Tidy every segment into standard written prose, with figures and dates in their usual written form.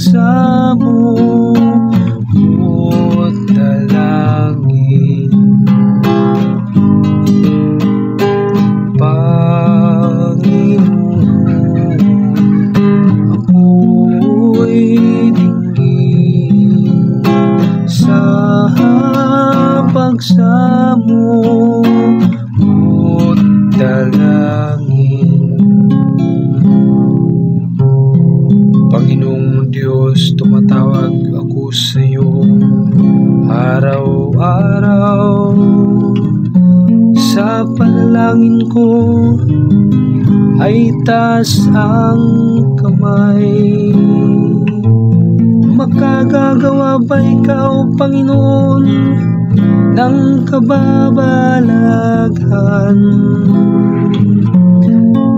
pagsamo mo't dalangin. Panginoon, ako'y dinggin sa pagsamo mo't dalangin. Panginoong Diyos, tumatawag ako sa iyo araw-araw. Sa panalangin ko ay taas ang kamay. Makagagawa ba ikaw, Panginoon, ng kababalaghan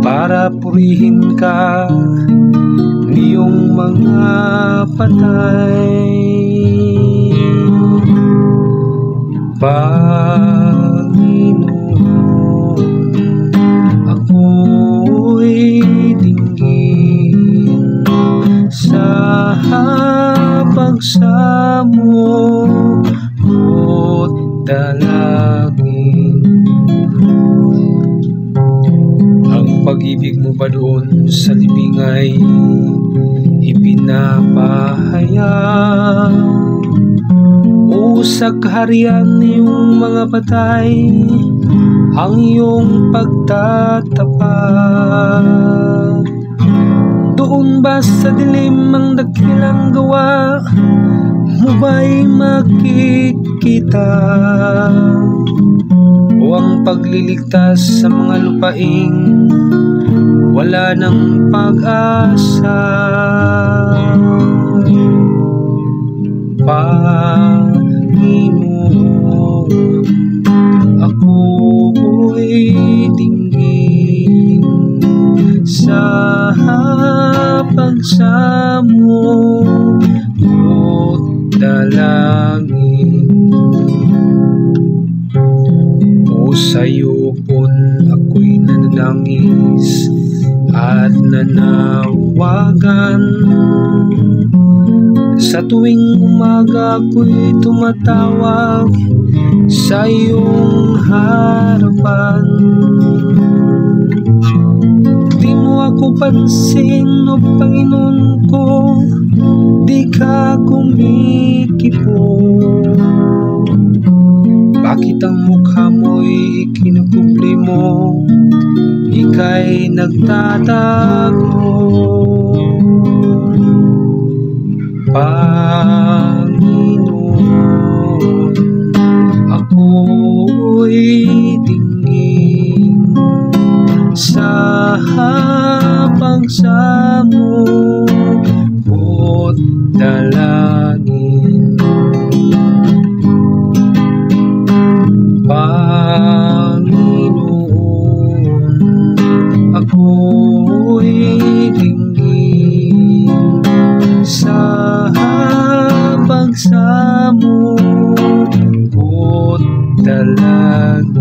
para purihin ka niyong mga patay? Panginoon, ako'y dinggin sa pagsamo mo't dalangin. Ang pag-ibig mo ba doon sa libing ay ipinapahayag, o sa kaharian iyong mga patay ang iyong pagtatapat? Doon ba sa dilim ang dakilang gawa mo ba'y makikita, o ang pagliligtas sa mga lupaing wala ng pag-asa? Panginoon, ako'y dinggin sa pagsamo mo't dalangin. O sa'yo pon ako'y nananangis at nanawagan. Sa tuwing umaga ako'y tumatawag sa iyong harapan. Di mo ako pansin, o Panginoon ko, di ka kumikipo. Bakit ang mukha mo'y kinukubli mo, ika'y nagtatago? Panginoon, ako'y dinggin sa pagsamo mo't dalangin. Panginoon, ako'y dinggin sa pagsamo mo't dalangin.